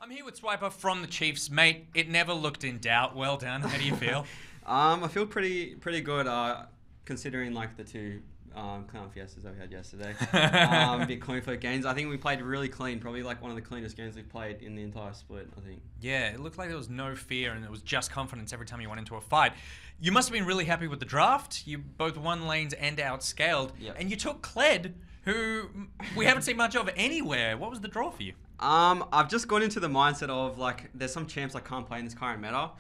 I'm here with Swiper from the Chiefs. Mate, it never looked in doubt. Well done. How do you feel? I feel pretty good, considering like the two clown fiestas that we had yesterday. Big coin flip games. I think we played really clean. Probably like one of the cleanest games we've played in the entire split, I think. Yeah, it looked like there was no fear and it was just confidence every time you went into a fight. You must have been really happy with the draft. You both won lanes and outscaled. Yep. And you took Kled, who we haven't seen much of anywhere. What was the draw for you? I've just gone into the mindset of like there's some champs I can't play in this current meta,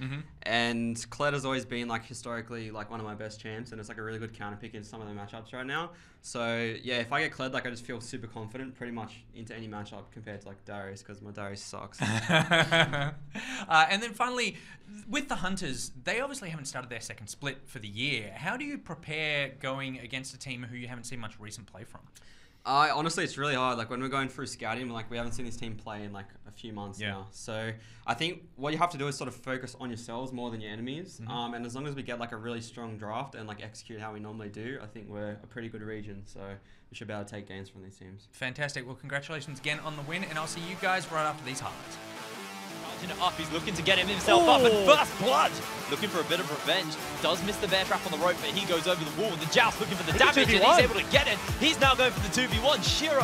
and Kled has always been like historically like one of my best champs, and it's like a really good counter pick in some of the matchups right now. So yeah, if I get Kled, like I just feel super confident pretty much into any matchup compared to like Darius, because my Darius sucks. And then finally, with the Hunters, they obviously haven't started their second split for the year. How do you prepare going against a team who you haven't seen much recent play from? Honestly, it's really hard. Like when we're going through scouting, like we haven't seen this team play in like a few months now. So I think what you have to do is sort of focus on yourselves more than your enemies. And as long as we get like a really strong draft and like execute how we normally do, I think we're a pretty good region. So we should be able to take gains from these teams. Fantastic. Well, congratulations again on the win, and I'll see you guys right after these highlights. Up, he's looking to get himself up, and first blood, looking for a bit of revenge. Does miss the bear trap on the rope, but he goes over the wall with the joust, looking for the damage, and he's able to get it. He's now going for the 2v1. Shiro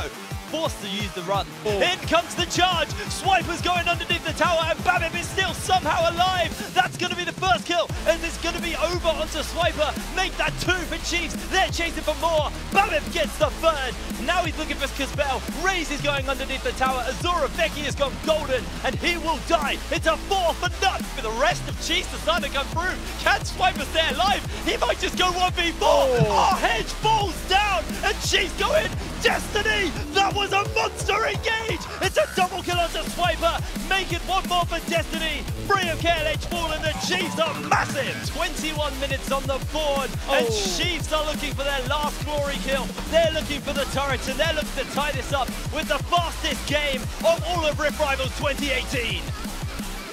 forced to use the run. In comes the charge. Swiper's going underneath the tower, and Babip is still somehow alive. That's going to be the first kill, and it's going to be over onto Swiper. Make that 2 for Chiefs. They're chasing for more. Babip gets the third. Now he's looking for Kazbel. Raze is going underneath the tower. Azura Veki has gone golden, and he will die. It's a 4 for nuts for the rest of Chiefs to start to come through. Can Swiper stay alive? He might just go 1v4. Oh, Hedge falls down, and Chiefs go in. Destiny! That was a monster engage! It's a double kill onto Swiper. Make it 1 more for Destiny. 3 of KLH fall, and the Chiefs are massive. 21 minutes on the board, and Chiefs are looking for their last glory kill. They're looking for the turrets, and they're looking to tie this up with the fastest game of all of Rift Rivals 2018.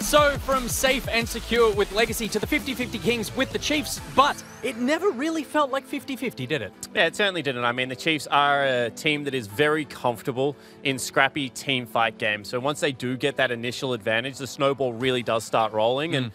So from safe and secure with Legacy to the 50-50 Kings with the Chiefs, but it never really felt like 50-50, did it? Yeah, it certainly didn't. I mean, the Chiefs are a team that is very comfortable in scrappy team fight games. So once they do get that initial advantage, the snowball really does start rolling. And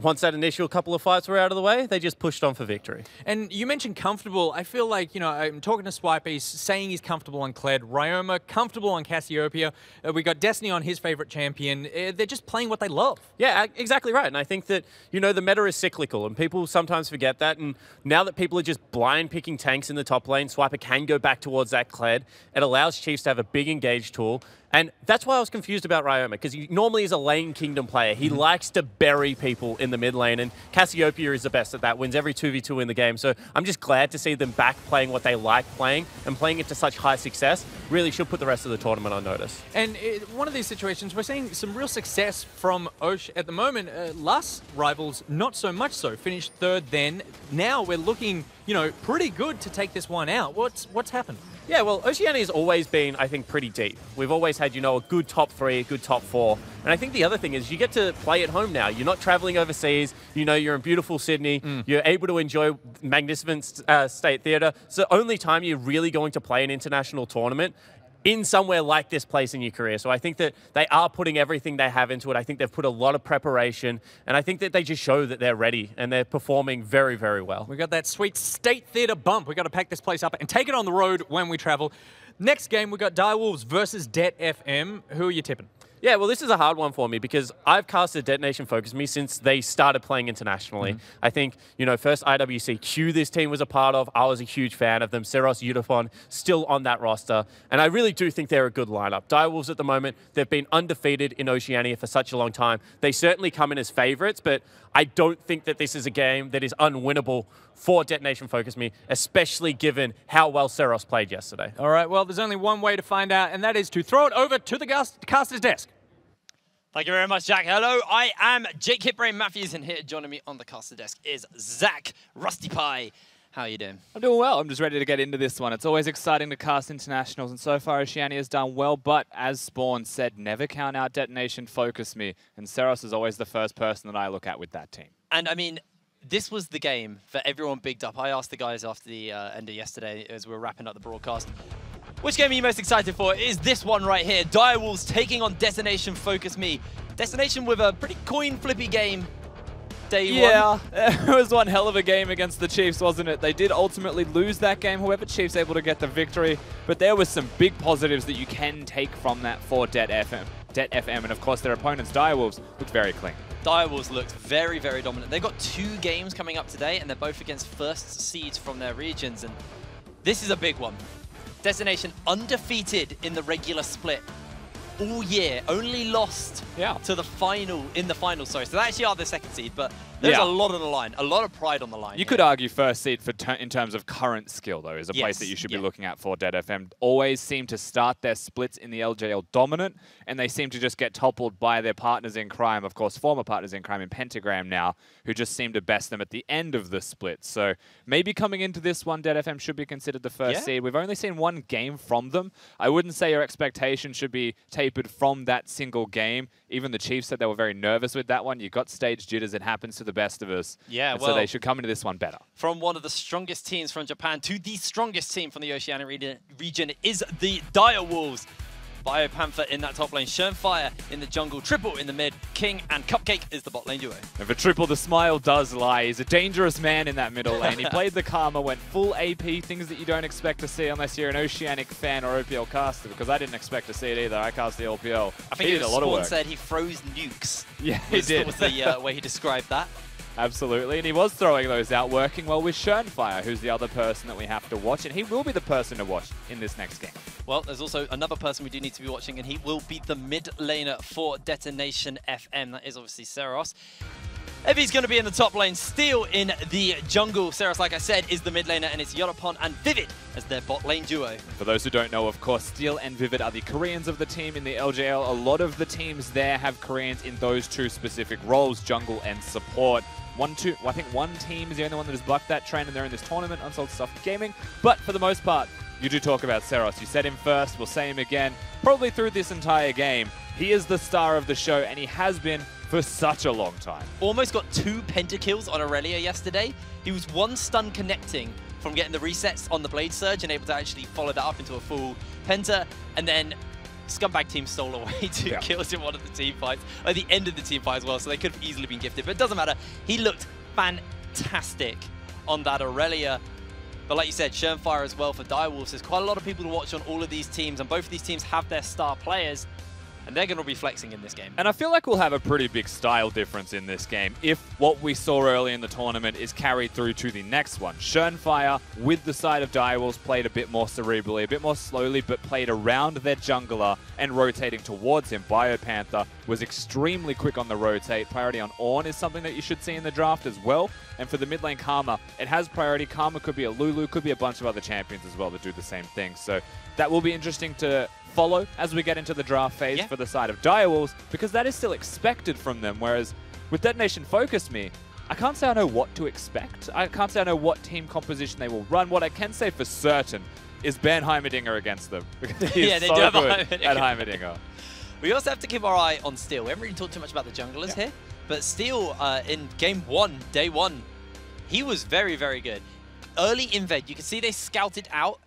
once that initial couple of fights were out of the way, they just pushed on for victory. And you mentioned comfortable. I feel like, you know, I'm talking to Swipe, he's saying he's comfortable on Kled. Ryoma, comfortable on Cassiopeia. We got Destiny on his favorite champion. They're just playing what they love. Yeah, exactly right. And I think that, you know, the meta is cyclical, and people sometimes forget that. And now that people are just blind picking tanks in the top lane, Swiper can go back towards that Kled. It allows Chiefs to have a big engage tool. And that's why I was confused about Ryoma, because he normally is a lane kingdom player. He likes to bury people in the mid lane, and Cassiopeia is the best at that, wins every 2v2 in the game. So I'm just glad to see them back playing what they like playing, and playing it to such high success really should put the rest of the tournament on notice. And one of these situations, we're seeing some real success from Osh at the moment. Last Rivals, not so much so. Finished third then. Now we're looking, you know, pretty good to take this one out. What's happened? Yeah, well, Oceania has always been, I think, pretty deep. We've always had, you know, a good top 3, a good top 4. And I think the other thing is you get to play at home now. You're not traveling overseas. You know, you're in beautiful Sydney. You're able to enjoy magnificent State Theatre. It's the only time you're really going to play an international tournament in somewhere like this place in your career. So I think that they are putting everything they have into it. I think they've put a lot of preparation, and I think that they just show that they're ready, and they're performing very, very well. We got that sweet State Theatre bump. We got to pack this place up and take it on the road when we travel. Next game, we got Direwolves versus DFM. Who are you tipping? Yeah, well, this is a hard one for me because I've casted Detonation Focus Me since they started playing internationally. I think, you know, first IWCQ this team was a part of. I was a huge fan of them. Seros, Utafon, still on that roster. And I really do think they're a good lineup. Direwolves at the moment, they've been undefeated in Oceania for such a long time. They certainly come in as favorites, but I don't think that this is a game that is unwinnable for Detonation Focus Me, especially given how well Seros played yesterday. All right, well, there's only one way to find out, and that is to throw it over to the caster's desk. Thank you very much, Jack. Hello, I am Jake Hitbrain Matthews, and here joining me on the caster desk is Zach Rusty Pie. How are you doing? I'm doing well. I'm just ready to get into this one. It's always exciting to cast internationals, and so far Oceania has done well, but as Spawn said, never count out Detonation Focus Me, and Seros is always the first person that I look at with that team. And I mean, this was the game for everyone bigged up. I asked the guys after the end of yesterday as we were wrapping up the broadcast, Which game are you most excited for? It is this one right here. Direwolves taking on Destination Focus Me. Destination with a pretty coin flippy game. Day one. Yeah, it was one hell of a game against the Chiefs, wasn't it? They did ultimately lose that game. However, Chiefs able to get the victory. But there was some big positives that you can take from that for DFM. And of course, their opponents, Direwolves, looked very clean. Direwolves looked very, very dominant. They've got 2 games coming up today, and they're both against first seeds from their regions. And this is a big one. Destination undefeated in the regular split all year, only lost to the final, sorry. So they actually are the 2nd seed, but there's a lot on the line, a lot of pride on the line. You could argue first seed for in terms of current skill, though, is a place that you should be looking at for DFM. Always seem to start their splits in the LJL dominant, and they seem to just get toppled by their partners in crime, of course, former partners in crime in Pentagram now, who just seem to best them at the end of the split. So maybe coming into this one, DFM should be considered the first seed. We've only seen 1 game from them. I wouldn't say your expectation should be tapered from that single game. Even the Chiefs said they were very nervous with that one. You got stage jitters. It happens to the best of us. Yeah, and well, so they should come into this one better. From one of the strongest teams from Japan to the strongest team from the Oceania region is the Direwolves. Biopanther in that top lane, Schönfire in the jungle, Triple in the mid, King and Cupcake is the bot lane duo. And for Triple, the smile does lie. He's a dangerous man in that middle lane. He played the Karma, went full AP, things that you don't expect to see unless you're an Oceanic fan or OPL caster, because I didn't expect to see it either. I cast the LPL. I think he did a lot of work. said he froze nukes. Yeah, he did. Was the way he described that. Absolutely, and he was throwing those out, working well with Schönfire, who's the other person that we have to watch, and he will be the person to watch in this next game. Well, there's also another person we do need to be watching, and he will be the mid laner for Detonation FM. That is obviously Seros. Evi's going to be in the top lane, Steel in the jungle. Seros, like I said, is the mid laner, and it's Yorapon and Vivid as their bot lane duo. For those who don't know, of course, Steel and Vivid are the Koreans of the team in the LJL. A lot of the teams there have Koreans in those 2 specific roles, jungle and support. I think 1 team is the only one that has bucked that trend, and they're in this tournament, Unsold Stuff Gaming. But for the most part, you do talk about Seros. You said him first, we'll say him again, probably through this entire game. He is the star of the show, and he has been for such a long time. Almost got 2 pentakills on Aurelia yesterday. He was 1 stun connecting from getting the resets on the Blade Surge and able to actually follow that up into a full penta, and then Scumbag team stole away 2 kills in one of the team fights, at the end of the team fight as well, so they could have easily been gifted, but it doesn't matter. He looked fantastic on that Aurelia. But like you said, Schönfire as well for Direwolves. There's quite a lot of people to watch on all of these teams, and both of these teams have their star players, and they're going to be flexing in this game. And I feel like we'll have a pretty big style difference in this game if what we saw early in the tournament is carried through to the next one. Schönfire, with the side of Direwolves, played a bit more cerebrally, a bit more slowly, but played around their jungler and rotating towards him. Biopanther was extremely quick on the rotate. Priority on Ornn is something that you should see in the draft as well. And for the mid lane Karma, it has priority. Karma could be a Lulu, could be a bunch of other champions as well that do the same thing. So that will be interesting to follow as we get into the draft phase for the side of Direwolves, because that is still expected from them, whereas with Detonation Focus Me, I can't say I know what to expect. I can't say I know what team composition they will run. What I can say for certain is ban Heimerdinger against them, because he is so good at Heimerdinger. We also have to keep our eye on Steel. We haven't really talked too much about the junglers here, but Steel in game 1, day 1, he was very, very good. Early invade, you can see they scouted out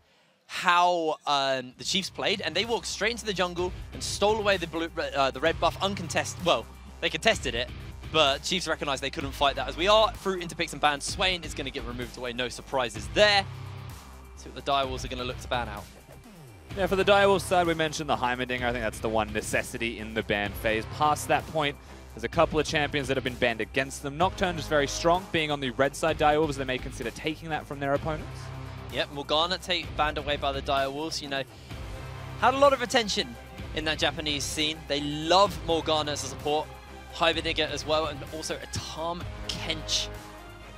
how the Chiefs played, and they walked straight into the jungle and stole away the red buff uncontested. Well, they contested it, but Chiefs recognized they couldn't fight that. As we are through into picks and bans, Swain is going to get removed away. No surprises there. See what the Direwolves are going to look to ban out. Yeah, for the Direwolves side, we mentioned the Heimerdinger. I think that's the one necessity in the ban phase. Past that point, there's a couple of champions that have been banned against them. Nocturne is very strong. Being on the red side Direwolves, they may consider taking that from their opponents. Yep, Morgana banned away by the Direwolves. You know, had a lot of attention in that Japanese scene. They love Morgana as a support. Heimerdinger as well, and also a Tom Kench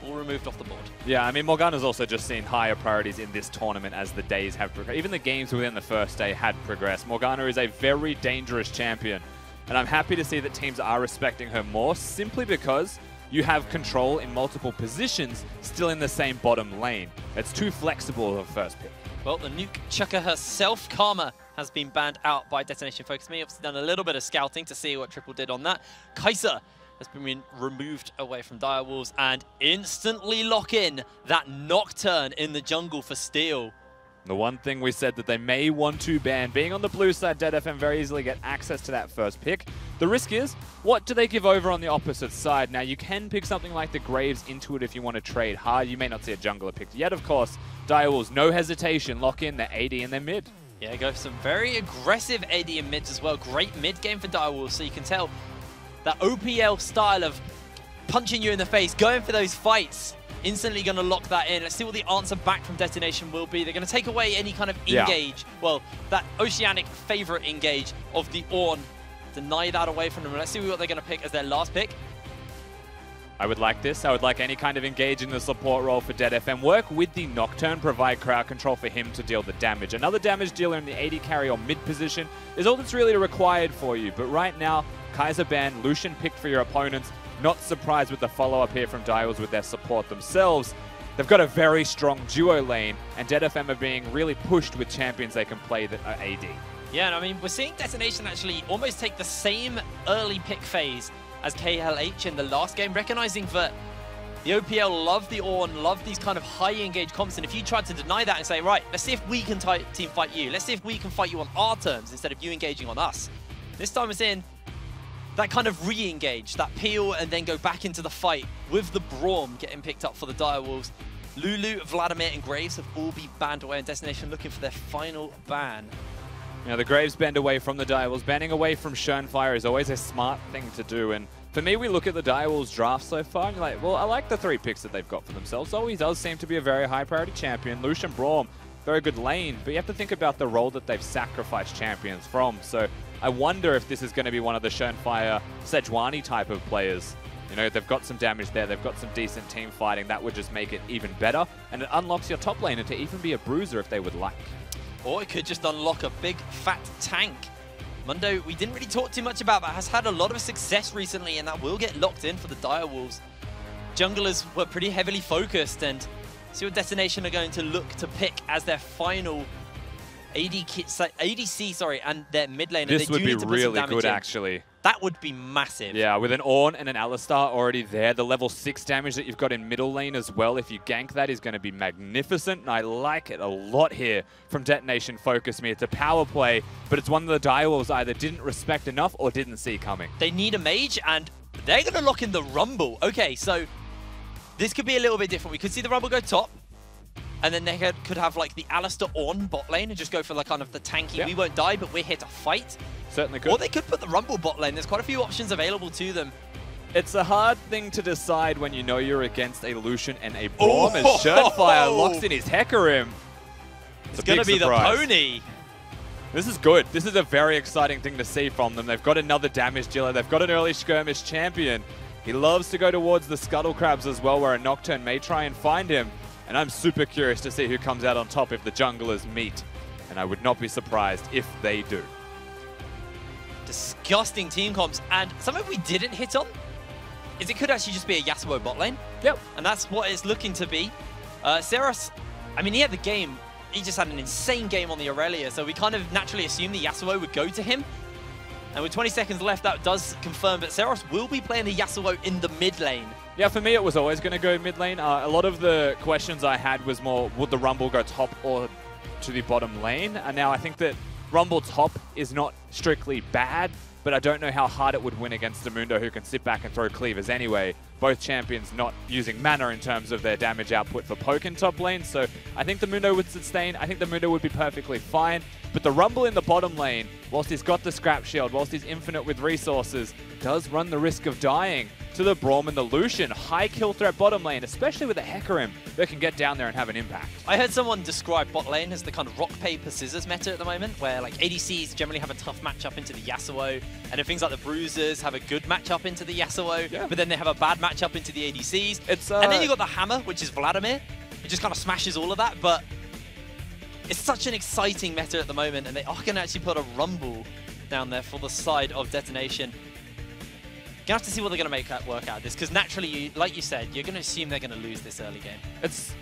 all removed off the board. Yeah, I mean, Morgana's also just seen higher priorities in this tournament as the days have progressed. Even the games within the first day had progressed. Morgana is a very dangerous champion, and I'm happy to see that teams are respecting her more, simply because you have control in multiple positions still in the same bottom lane. It's too flexible of a first pick. Well, the nuke chucker herself, Karma, has been banned out by Detonation Focus Me. Obviously done a little bit of scouting to see what Triple did on that. Kaiser has been removed away from Direwolves and instantly lock in that Nocturne in the jungle for Steel. The one thing we said that they may want to ban, being on the blue side, Dead FM very easily get access to that first pick. The risk is, what do they give over on the opposite side? Now, you can pick something like the Graves into it if you want to trade hard. You may not see a jungler picked yet, of course. Direwolves, no hesitation, lock in their AD and their mid. Yeah, go for some very aggressive AD and mids as well. Great mid game for Direwolves, so you can tell that OPL style of punching you in the face, going for those fights, instantly going to lock that in. Let's see what the answer back from Detonation will be. They're going to take away any kind of engage. Yeah. Well, that Oceanic favorite engage of the Ornn. Deny that away from them. Let's see what they're going to pick as their last pick. I would like this. I would like any kind of engage in the support role for Dead FM. Work with the Nocturne, provide crowd control for him to deal the damage. Another damage dealer in the AD carry or mid position is all that's really required for you. But right now, Kaiser ban, Lucian picked for your opponents. Not surprised with the follow-up here from Direwolves with their support themselves. They've got a very strong duo lane, and Dead FM are being really pushed with champions they can play that are AD. Yeah, and I mean, we're seeing Detonation actually almost take the same early pick phase as KLH in the last game, recognizing that the OPL love the Ornn, love these kind of high engaged comps, and if you tried to deny that and say, right, let's see if we can team fight you, let's see if we can fight you on our terms instead of you engaging on us. This time it's in that kind of re-engage, that peel and then go back into the fight with the Braum getting picked up for the Direwolves. Lulu, Vladimir and Graves have all been banned away, and Destination looking for their final ban. You know, the Graves banned away from the Direwolves. Banning away from Schönfire is always a smart thing to do. And for me, we look at the Direwolves draft so far, and you're like, well, I like the 3 picks that they've got for themselves. Oh, he does seem to be a very high priority champion. Lucian Braum, very good lane. But you have to think about the role that they've sacrificed champions from. So I wonder if this is going to be one of the Schönfire, Sejuani type of players. You know, they've got some damage there. They've got some decent team fighting. That would just make it even better. And it unlocks your top laner to even be a bruiser if they would like. Or it could just unlock a big fat tank. Mundo, we didn't really talk too much about, but has had a lot of success recently, and that will get locked in for the Direwolves. Junglers were pretty heavily focused, and see what Destination are going to look to pick as their final ADC, and their mid lane. This would be really good, actually. That would be massive. Yeah, with an Ornn and an Alistar already there, the level 6 damage that you've got in middle lane as well, if you gank that, is going to be magnificent. And I like it a lot here from Detonation Focus Me. It's a power play, but it's one that the Direwolves either didn't respect enough or didn't see coming. They need a mage, and they're going to lock in the Rumble. Okay, so this could be a little bit different. We could see the Rumble go top, and then they could have like the Alistar Ornn bot lane and just go for like kind of the tanky, we won't die, but we're here to fight. Certainly could. Or they could put the Rumble bot lane. There's quite a few options available to them. It's a hard thing to decide when you know you're against a Lucian and a Braum, as Schönfire locks in his Hecarim. It's going to be surprise. The pony. This is good. This is a very exciting thing to see from them. They've got another damage dealer. They've got an early skirmish champion. He loves to go towards the Scuttle Crabs as well, where a Nocturne may try and find him. And I'm super curious to see who comes out on top if the junglers meet. And I would not be surprised if they do. Disgusting team comps. And something we didn't hit on is it could actually just be a Yasuo bot lane. Yep. And that's what it's looking to be. Seros, I mean, he had the game. He just had an insane game on the Aurelia. So we kind of naturally assumed the Yasuo would go to him. And with 20 seconds left, that does confirm that Seros will be playing the Yasuo in the mid lane. Yeah, for me, it was always going to go mid lane. A lot of the questions I had was more, would the Rumble go top or to the bottom lane? And now I think that Rumble top is not strictly bad, but I don't know how hard it would win against the Mundo, who can sit back and throw cleavers anyway. Both champions not using mana in terms of their damage output for poke in top lane, so I think the Mundo would sustain. I think the Mundo would be perfectly fine, but the Rumble in the bottom lane, whilst he's got the scrap shield, whilst he's infinite with resources, does run the risk of dying to the Braum and the Lucian. High kill threat bottom lane, especially with a Hecarim that can get down there and have an impact. I heard someone describe bot lane as the kind of rock, paper, scissors meta at the moment, where like ADCs generally have a tough matchup into the Yasuo, and then things like the Bruisers have a good matchup into the Yasuo, but then they have a bad matchup into the ADCs. And then you got the Hammer, which is Vladimir. It just kind of smashes all of that, but it's such an exciting meta at the moment, and they are going to actually put a Rumble down there for the side of Detonation. Gonna have to see what they're gonna make that work out of this, because naturally, like you said, you're gonna assume they're gonna lose this early game.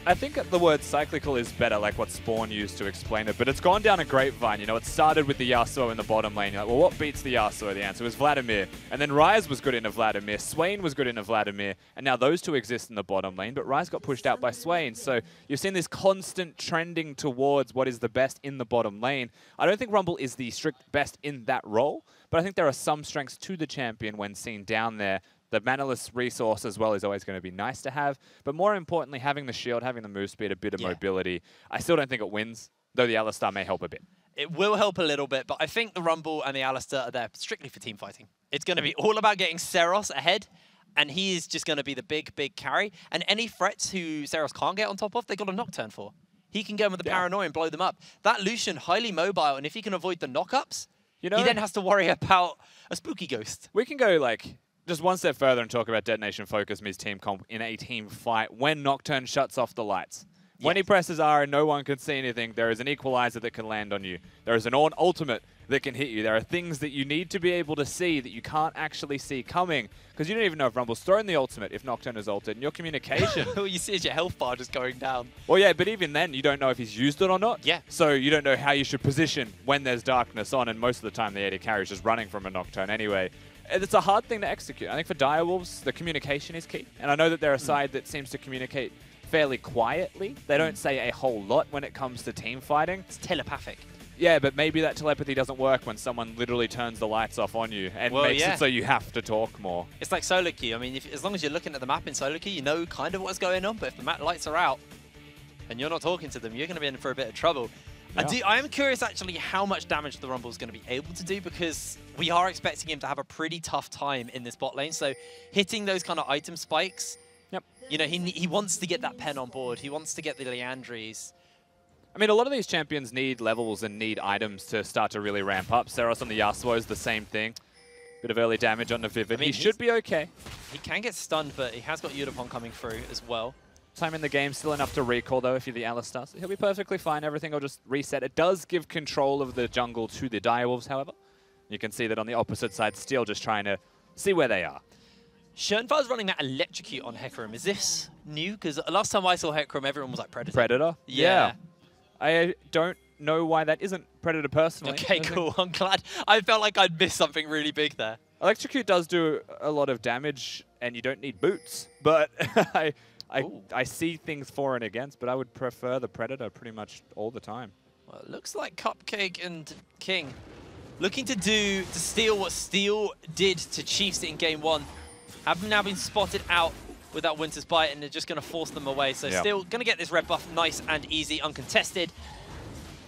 I think the word cyclical is better, like what Spawn used to explain it, but it's gone down a grapevine. You know, it started with the Yasuo in the bottom lane. You're like, well, what beats the Yasuo? The answer was Vladimir. And then Ryze was good in a Vladimir, Swain was good in a Vladimir, and now those two exist in the bottom lane, but Ryze got pushed out by Swain. So you've seen this constant trending towards what is the best in the bottom lane. I don't think Rumble is the strict best in that role, but I think there are some strengths to the champion when seen down there. The manaless resource as well is always going to be nice to have, but more importantly, having the shield, having the move speed, a bit of mobility. I still don't think it wins, though the Alistar may help a bit. It will help a little bit, but I think the Rumble and the Alistar are there strictly for team fighting. It's going to be all about getting Seros ahead, and he is just going to be the big carry. And any threats who Seros can't get on top of, they got a Nocturne for. He can go in with the Paranoia and blow them up. That Lucian, highly mobile, and if he can avoid the knockups, he then has to worry about a spooky ghost. We can go like just one step further and talk about Detonation Focus Me's team comp in a team fight when Nocturne shuts off the lights. When he presses R and no one can see anything, there is an equalizer that can land on you. There is an ultimate that can hit you. There are things that you need to be able to see that you can't actually see coming, because you don't even know if Rumble's thrown the ultimate, if Nocturne is ulted, and your communication. All you see is your health bar just going down. Well, yeah, but even then, you don't know if he's used it or not. Yeah. So you don't know how you should position when there's darkness on, and most of the time the AD carry is just running from a Nocturne anyway. It's a hard thing to execute. I think for Direwolves, the communication is key. And I know that they're a side that seems to communicate fairly quietly. They don't say a whole lot when it comes to team fighting. It's telepathic. Yeah, but maybe that telepathy doesn't work when someone literally turns the lights off on you and makes it so you have to talk more. It's like solo queue. I mean, as long as you're looking at the map in solo queue, you know kind of what's going on, but if the map lights are out and you're not talking to them, you're going to be in for a bit of trouble. Yeah. I am curious, actually, how much damage the Rumble is going to be able to do, because we are expecting him to have a pretty tough time in this bot lane. So hitting those kind of item spikes, you know, he wants to get that pen on board. He wants to get the Leandries. I mean, a lot of these champions need levels and need items to start to really ramp up. Seros on the Yasuo is the same thing. Bit of early damage on the Vivid. I mean, he should be okay. He can get stunned, but he has got Yudapon coming through as well. Time in the game, still enough to recall, though, if you're the Alistar. So he'll be perfectly fine. Everything will just reset. It does give control of the jungle to the Direwolves, however. You can see that on the opposite side, still just trying to see where they are. Schönfar's running that Electrocute on Hecarim. Is this new? Because last time I saw Hecarim, everyone was like Predator. Predator? Yeah. I don't know why that isn't Predator personally. Okay, cool. I'm glad. I felt like I'd missed something really big there. Electrocute does do a lot of damage, and you don't need boots. But I see things for and against, but I would prefer the Predator pretty much all the time. Well, it looks like Cupcake and King looking to steal what Steel did to Chiefs in game one. Have now been spotted out with that Winter's Bite, and they're just going to force them away. So Steel going to get this red buff nice and easy, uncontested.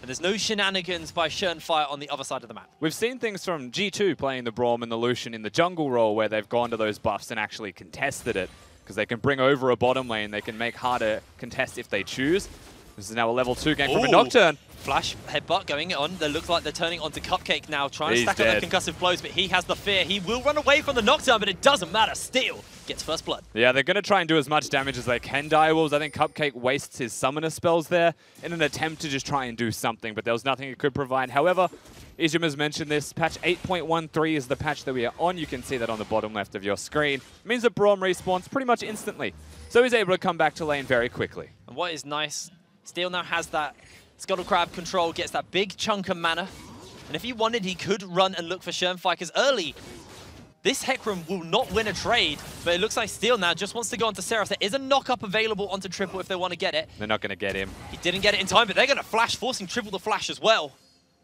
And there's no shenanigans by Schönfire on the other side of the map. We've seen things from G2 playing the Braum and the Lucian in the jungle role, where they've gone to those buffs and actually contested it, because they can bring over a bottom lane. They can make harder contest if they choose. This is now a level 2 game from a Nocturne. Flash headbutt going on. They look like they're turning onto Cupcake now, trying to stack up the concussive blows, but he has the fear. He will run away from the Nocturne, but it doesn't matter. Steel gets first blood. Yeah, they're going to try and do as much damage as they can, Direwolves. I think Cupcake wastes his summoner spells there in an attempt to just try and do something, but there was nothing he could provide. However, Ijum has mentioned this. Patch 8.13 is the patch that we are on. You can see that on the bottom left of your screen. It means that Braum respawns pretty much instantly, so he's able to come back to lane very quickly. And what is nice, Steel now has that Scuttle Crab control, gets that big chunk of mana. And if he wanted, he could run and look for Schönfire, because early, this Hecarim will not win a trade, but it looks like Steel now just wants to go onto Seros. There is a knock-up available onto Triple if they want to get it. They're not going to get him. He didn't get it in time, but they're going to flash, forcing Triple to flash as well.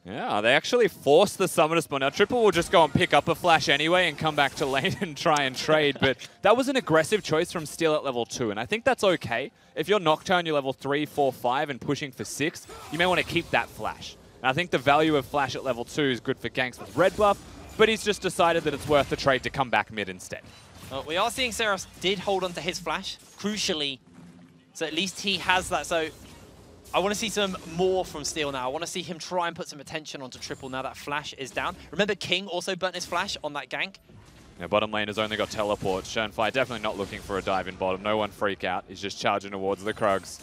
Yeah, they actually forced the summoner spawn. Now, Triple will just go and pick up a flash anyway and come back to lane and try and trade, but that was an aggressive choice from Steel at level 2, and I think that's okay. If you're Nocturne, you're level 3, 4, 5, and pushing for 6, you may want to keep that flash. And I think the value of flash at level 2 is good for ganks with red buff, but he's just decided that it's worth the trade to come back mid instead. Well, we are seeing Seros did hold onto his flash, crucially, so at least he has that. So I want to see some more from Steel now. I want to see him try and put some attention onto Triple now that flash is down. Remember, King also burnt his flash on that gank. Yeah, bottom lane has only got teleports. Schönfire definitely not looking for a dive in bottom. No one freak out. He's just charging towards the Krugs.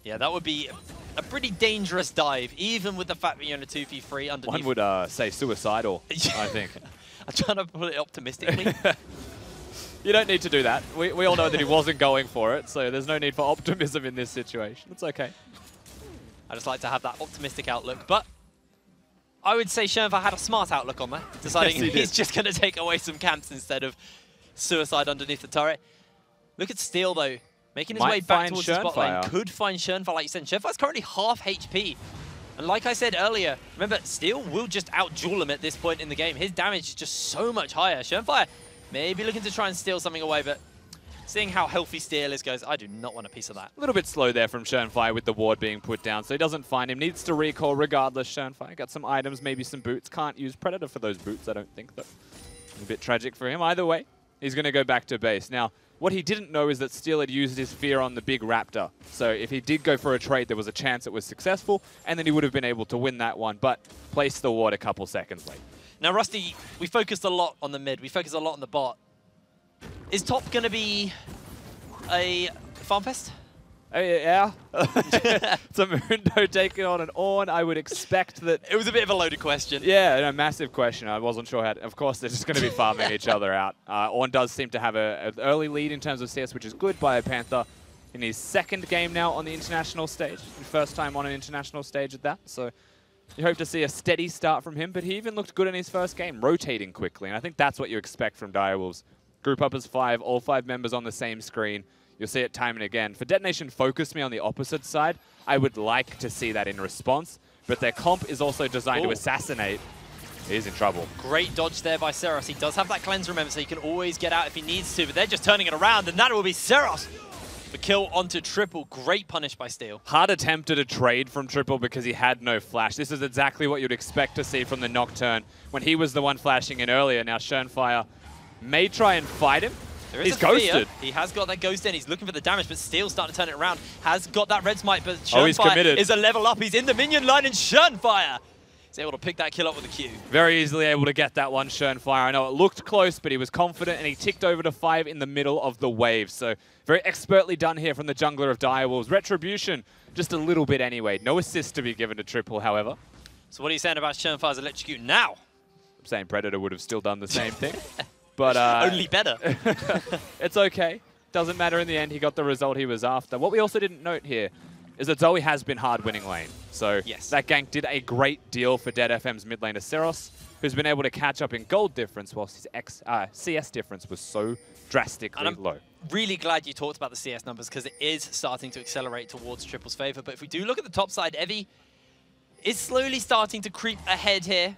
Yeah, that would be a pretty dangerous dive, even with the fact that you're in a 2v3 underneath. One would say suicidal, I think. I'm trying to put it optimistically. You don't need to do that. We all know that he wasn't going for it, so there's no need for optimism in this situation. It's okay. I just like to have that optimistic outlook, but I would say Schoenfeld had a smart outlook on that, deciding Yes, he he's just going to take away some camps instead of suicide underneath the turret. Look at Steel, though, making his way back towards the spot lane. Could find Schoenfeld, like you said. Schoenfeld's currently half HP. And like I said earlier, remember, Steel will just out-duel him at this point in the game. His damage is just so much higher. Schoenfeld may be looking to try and steal something away, but seeing how healthy Steel is, goes, I do not want a piece of that. A little bit slow there from Schoenfeld with the ward being put down, so he doesn't find him. Needs to recall regardless. Schoenfeld got some items, maybe some boots. Can't use Predator for those boots, I don't think, though. A bit tragic for him. Either way, he's going to go back to base. Now, what he didn't know is that Steel had used his fear on the big Raptor. So if he did go for a trade, there was a chance it was successful, and then he would have been able to win that one, but placed the ward a couple seconds late. Now, Rusty, we focused a lot on the mid. We focused a lot on the bot. Is top going to be a farm fest? Yeah. It's a Mundo taking on an Ornn. I would expect that... It was a bit of a loaded question. Yeah, a massive question. I wasn't sure how... Of course, they're just going to be farming each other out. Ornn does seem to have an early lead in terms of CS, which is good. BioPanther in his second game now on the international stage. First time on an international stage at that. So you hope to see a steady start from him. But he even looked good in his first game, rotating quickly. And I think that's what you expect from Direwolves. Group up as 5, all 5 members on the same screen. You'll see it time and again. For Detonation Focus Me on the opposite side, I would like to see that in response, but their comp is also designed to assassinate. He's in trouble. Great dodge there by Seros. He does have that cleanse, remember, so he can always get out if he needs to, but they're just turning it around, and that will be Seros. The kill onto Triple. Great punish by Steel. Hard attempt at a trade from Triple because he had no flash. This is exactly what you'd expect to see from the Nocturne when he was the one flashing in earlier. Now Schoenfire may try and fight him. He's ghosted. He has got that ghost in. He's looking for the damage, but Steel's starting to turn it around. Has got that red smite, but Schoenfire is a level up. He's in the minion line, and Schoenfire is able to pick that kill up with a Q. Very easily able to get that one, Schoenfire. I know it looked close, but he was confident, and he ticked over to 5 in the middle of the wave. So very expertly done here from the jungler of Direwolves. Retribution, just a little bit anyway. No assist to be given to Triple, however. So what are you saying about Schoenfire's electrocute now? I'm saying Predator would have still done the same thing. But only better. It's okay. Doesn't matter in the end. He got the result he was after. What we also didn't note here is that Zoe has been hard winning lane. So yes, that gank did a great deal for Dead FM's mid laner Seros, who's been able to catch up in gold difference whilst his CS difference was so drastically low. Really glad you talked about the CS numbers because it is starting to accelerate towards Triple's favor. But if we do look at the top side, Evie is slowly starting to creep ahead here.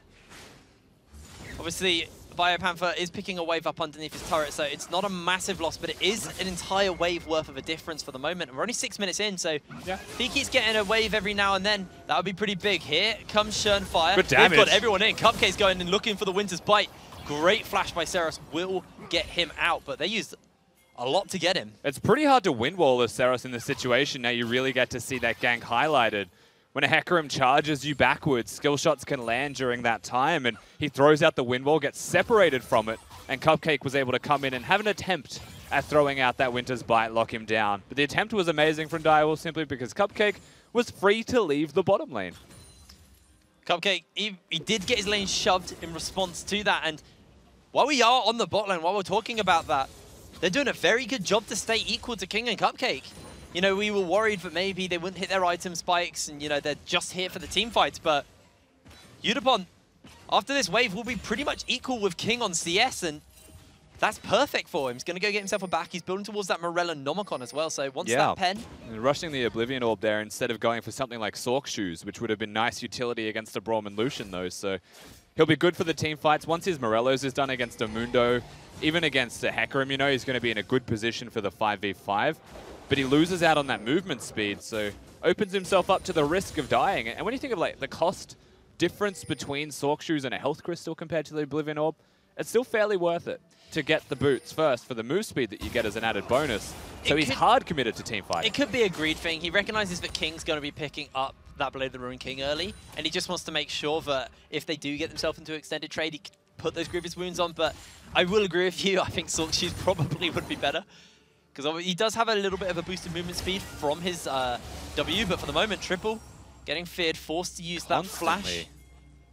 Obviously, BioPanther is picking a wave up underneath his turret, so it's not a massive loss, but it is an entire wave worth of a difference for the moment. And we're only 6 minutes in, so if he keeps getting a wave every now and then, that would be pretty big. Here comes Schoenfire. Good damage. They've got everyone in. Cupcake's going and looking for the Winter's Bite. Great flash by Seros will get him out, but they used a lot to get him. It's pretty hard to win wall as Seros in this situation. Now you really get to see that gank highlighted. When a Hecarim charges you backwards, skill shots can land during that time, and he throws out the wind wall, gets separated from it, and Cupcake was able to come in and have an attempt at throwing out that Winter's Bite, lock him down. But the attempt was amazing from Direwolf simply because Cupcake was free to leave the bottom lane. Cupcake, he did get his lane shoved in response to that, and while we are on the bot lane, while we're talking about that, they're doing a very good job to stay equal to King and Cupcake. You know, we were worried that maybe they wouldn't hit their item spikes and, you know, they're just here for the team fights. But Udapon, after this wave, will be pretty much equal with King on CS, and that's perfect for him. He's going to go get himself a back. He's building towards that Morella Nomicon as well. So once that pen... And rushing the Oblivion Orb there instead of going for something like Sork Shoes, which would have been nice utility against a Braum and Lucian, though. So he'll be good for the team fights. Once his Morellos is done against a Mundo, even against a Hecarim, you know, he's going to be in a good position for the 5v5. But he loses out on that movement speed, so opens himself up to the risk of dying. And when you think of like the cost difference between Sork Shoes and a Health Crystal compared to the Oblivion Orb, it's still fairly worth it to get the boots first for the move speed that you get as an added bonus. So he's hard committed to team fighting. It could be a greed thing. He recognizes that King's going to be picking up that Blade of the Ruined King early, and he just wants to make sure that if they do get themselves into extended trade, he can put those Grievous Wounds on. But I will agree with you. I think Sork Shoes probably would be better, because he does have a little bit of a boosted movement speed from his W, but for the moment, Triple getting feared, forced to use that flash.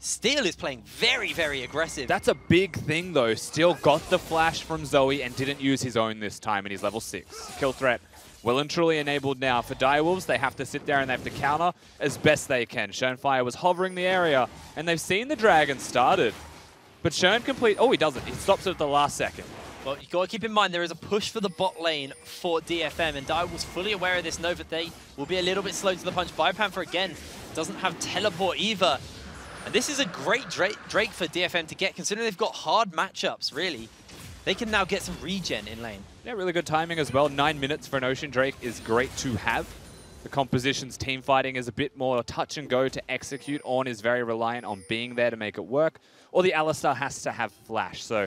Steel is playing very, very aggressive. That's a big thing, though. Steel got the flash from Zoe and didn't use his own this time, and he's level 6. Kill threat well and truly enabled now. For Direwolves, they have to sit there and they have to counter as best they can. Schoenfire was hovering the area, and they've seen the dragon started. But Schoen complete... Oh, he doesn't. He stops it at the last second. Well, you've got to keep in mind there is a push for the bot lane for DFM, and Direwolves fully aware of this, know that they will be a little bit slow to the punch. BioPanther, again, doesn't have teleport either. And this is a great Drake for DFM to get, considering they've got hard matchups, really. They can now get some regen in lane. Yeah, really good timing as well. 9 minutes for an Ocean Drake is great to have. The composition's team fighting is a bit more touch and go to execute. Ornn is very reliant on being there to make it work. Or the Alistar has to have flash. So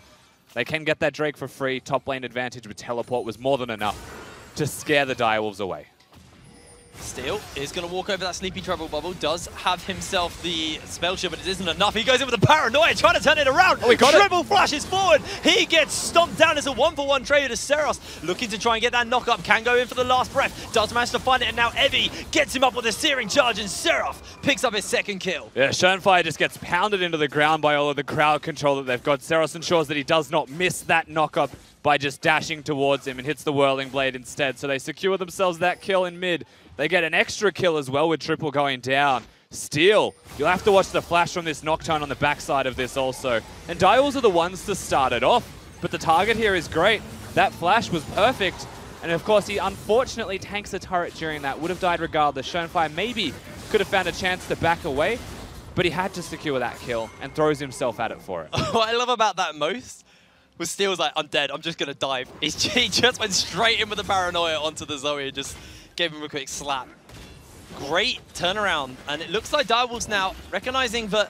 they can get that Drake for free. Top lane advantage with teleport was more than enough to scare the Direwolves away. Steel is going to walk over that Sleepy Trouble Bubble, does have himself the spell shield, but it isn't enough. He goes in with the Paranoia, trying to turn it around. Oh, he got Triple flashes forward. He gets stomped down as a 1-for-1 trade to Seros, looking to try and get that knock-up. Can go in for the last breath. Does manage to find it, and now Evie gets him up with a searing charge, and Seraph picks up his second kill. Yeah, Schoenfire just gets pounded into the ground by all of the crowd control that they've got. Seros ensures that he does not miss that knock-up by just dashing towards him and hits the Whirling Blade instead. So they secure themselves that kill in mid. They get an extra kill as well with Triple going down. Steel, you'll have to watch the flash from this Nocturne on the backside of this also. And Direwolves are the ones to start it off, but the target here is great. That flash was perfect. And of course, he unfortunately tanks a turret during that. Would have died regardless. Schoenfire maybe could have found a chance to back away, but he had to secure that kill and throws himself at it for it. What I love about that most was Steel's like, I'm dead, I'm just going to dive. He just went straight in with the Paranoia onto the Zoe and just gave him a quick slap. Great turnaround, and it looks like Direwolves now recognizing that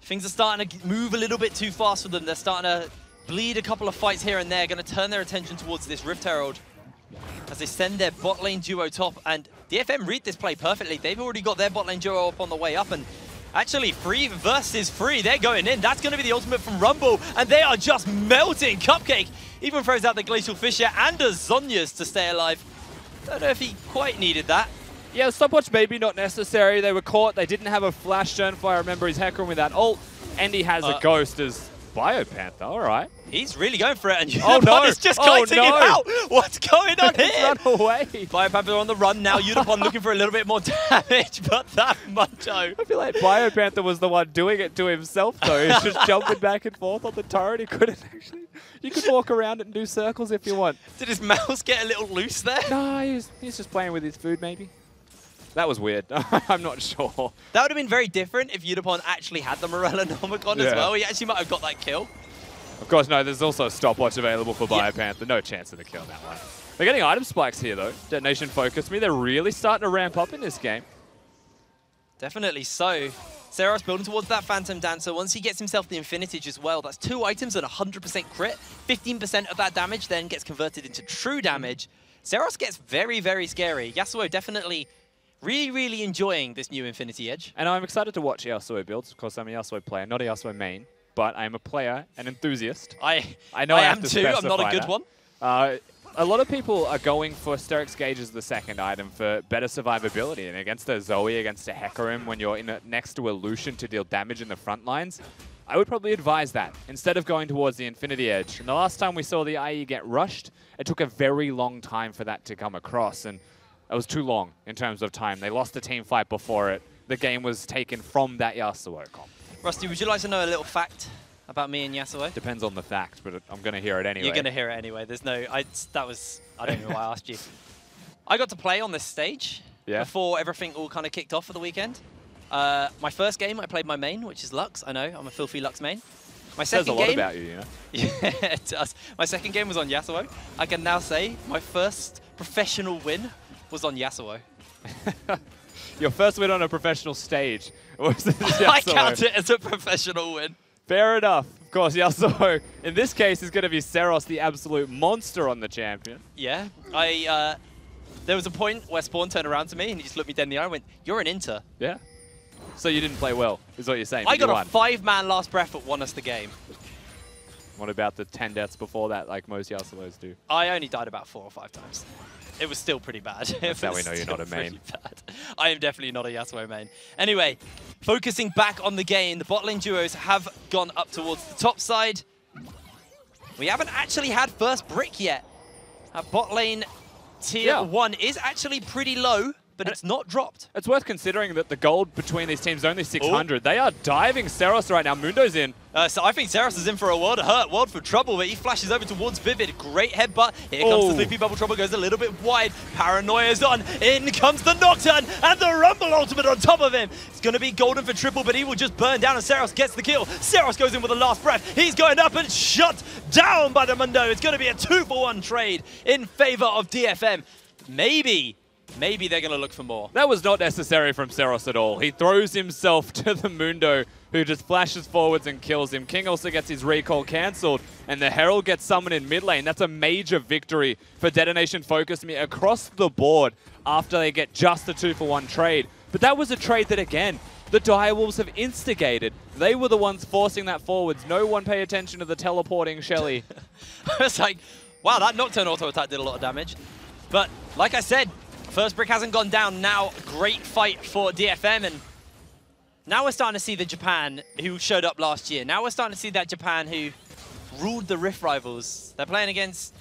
things are starting to move a little bit too fast for them. They're starting to bleed a couple of fights here and there, going to turn their attention towards this Rift Herald as they send their bot lane duo top. And DFM read this play perfectly. They've already got their bot lane duo up on the way up, and actually, 3 versus 3, they're going in. That's going to be the ultimate from Rumble, and they are just melting. Cupcake even throws out the Glacial Fissure and a Zhonya's to stay alive. Don't know if he quite needed that. Yeah, stopwatch maybe not necessary. They were caught. They didn't have a flash. Schoenfire, remember, he's Hecarim with that ult, and he has a ghost as BioPanther. All right. He's really going for it, and oh, no. is just collecting him out. What's going on here? Run away. BioPanther on the run now. Unipon looking for a little bit more damage, but that Muncho. I feel like BioPanther was the one doing it to himself, though. He's just jumping back and forth on the turret. He couldn't actually. You could walk around it and do circles if you want. Did his mouse get a little loose there? No, he's just playing with his food, maybe. That was weird. I'm not sure. That would have been very different if Unipon actually had the Morella Nomicon as well. He actually might have got that kill. Of course, no, there's also a stopwatch available for BioPanther. No chance of the kill on that one. They're getting item spikes here, though. Detonation focused me. They're really starting to ramp up in this game. Definitely so. Seros building towards that Phantom Dancer. Once he gets himself the Infinitage as well, that's 2 items and 100% crit. 15% of that damage then gets converted into true damage. Seros gets very, very scary. Yasuo definitely really, really enjoying this new Infinity Edge. And I'm excited to watch Yasuo builds. Of course, I'm a Yasuo player, not a Yasuo main, but I'm a player, an enthusiast. I know I am have to too. I'm not a good that. one. A lot of people are going for Sterix Gauge as the second item for better survivability. And against a Zoe, against a Hecarim, when you're next to a Lucian to deal damage in the front lines, I would probably advise that instead of going towards the Infinity Edge. And the last time we saw the IE get rushed, it took a very long time for that to come across. And it was too long in terms of time. They lost the team fight before it. The game was taken from that Yasuo comp. Rusty, would you like to know a little fact about me and Yasuo? Depends on the fact, but I'm going to hear it anyway. You're going to hear it anyway. There's no... I don't know why I asked you. I got to play on this stage before everything all kind of kicked off for the weekend. My first game, I played my main, which is Lux. I know, I'm a filthy Lux main. My second game... Says a lot about you, you know? Yeah, it does. My second game was on Yasuo. I can now say my first professional win was on Yasuo. Your first win on a professional stage was Yasuo. I count it as a professional win. Fair enough. Of course, Yasuo, in this case, is going to be Seros, the absolute monster on the champion. Yeah. There was a point where Spawn turned around to me and he just looked me dead in the eye and went, "You're an Inter." Yeah. So you didn't play well, is what you're saying. I got a 5-man last breath that won us the game. What about the 10 deaths before that, like most Yasuos do? I only died about 4 or 5 times. it was still pretty bad. That's how we know you're not a main. Bad. I am definitely not a Yasuo main. Anyway, focusing back on the game, the bot lane duos have gone up towards the top side. We haven't actually had first brick yet. Our bot lane tier 1 is actually pretty low, but it's not dropped. It's worth considering that the gold between these teams is only 600. They are diving Seros right now. Mundo's in. So I think Seros is in for a world of hurt, world for trouble, but he flashes over towards Vivid. Great headbutt. Here comes the Sleepy Bubble Trouble, goes a little bit wide. Paranoia's on. In comes the Nocturne and the Rumble Ultimate on top of him. It's going to be golden for triple, but he will just burn down and Seros gets the kill. Seros goes in with a last breath. He's going up and shut down by the Mundo. It's going to be a 2-for-1 trade in favor of DFM. Maybe they're going to look for more. That was not necessary from Seros at all. He throws himself to the Mundo, who just flashes forwards and kills him. King also gets his recall cancelled, and the Herald gets summoned in mid lane. That's a major victory for Detonation Focus Me across the board after they get just a 2-for-1 trade. But that was a trade that, again, the Direwolves have instigated. They were the ones forcing that forwards. No one pay attention to the teleporting Shelly. It's like, wow, that Nocturne auto attack did a lot of damage. But like I said, first brick hasn't gone down. Now, great fight for DFM, and now we're starting to see the Japan who showed up last year. Now we're starting to see that Japan who ruled the Rift Rivals. They're playing against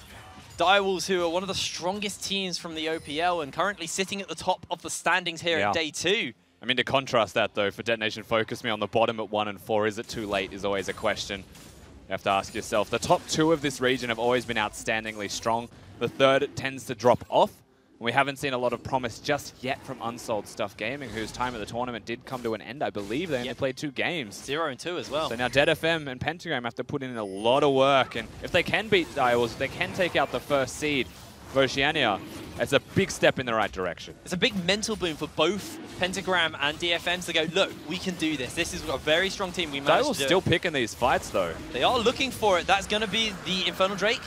Direwolves, who are one of the strongest teams from the OPL and currently sitting at the top of the standings here at day 2. I mean, to contrast that, though, for Detonation Focus Me on the bottom at 1 and 4, is it too late is always a question. You have to ask yourself. The top 2 of this region have always been outstandingly strong. The third tends to drop off. We haven't seen a lot of promise just yet from Unsold Stuff Gaming, whose time at the tournament did come to an end. I believe they only played 2 games. 0 and 2 as well. So now DFM and Pentagram have to put in a lot of work. And if they can beat Direwolves, if they can take out the first seed of Oceania, it's a big step in the right direction. It's a big mental boom for both Pentagram and DFM to go, look, we can do this. This is a very strong team. We managed to do it. Still picking these fights, though. They are looking for it. That's going to be the Infernal Drake,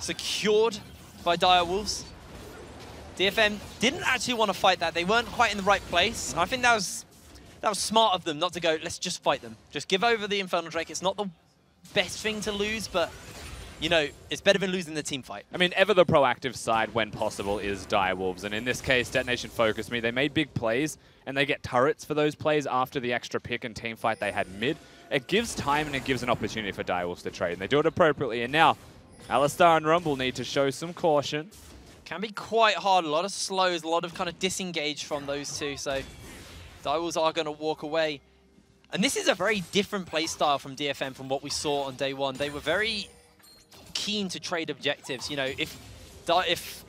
secured by Direwolves. DFM didn't actually want to fight that. They weren't quite in the right place. And I think that was smart of them not to go, let's just fight them. Just give over the Infernal Drake. It's not the best thing to lose, but, you know, it's better than losing the team fight. I mean, ever the proactive side when possible is Direwolves. And in this case, Detonation Focus Me. They made big plays, and they get turrets for those plays after the extra pick and team fight they had mid. It gives time and it gives an opportunity for Direwolves to trade. And they do it appropriately. And now, Alistar and Rumble need to show some caution. Can be quite hard. A lot of slows, a lot of kind of disengage from those two. So Direwolves are going to walk away. And this is a very different playstyle from DFM from what we saw on day 1. They were very keen to trade objectives. You know, if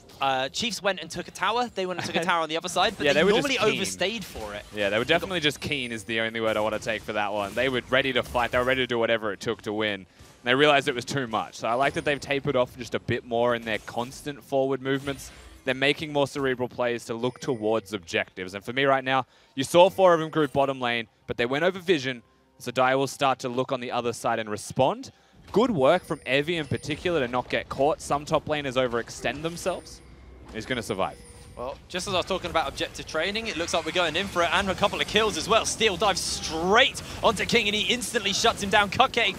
Chiefs went and took a tower, they went and took a tower on the other side, but they normally overstayed for it. Yeah, they were definitely just keen is the only word I want to take for that one. They were ready to fight. They were ready to do whatever it took to win. They realized it was too much. So I like that they've tapered off just a bit more in their constant forward movements. They're making more cerebral plays to look towards objectives. And for me right now, you saw 4 of them group bottom lane, but they went over vision. So Dai will start to look on the other side and respond. Good work from Evie in particular to not get caught. Some top laners overextend themselves. He's going to survive. Well, just as I was talking about objective training, it looks like we're going in for it, and a couple of kills as well. Steel dives straight onto King, and he instantly shuts him down. Cupcake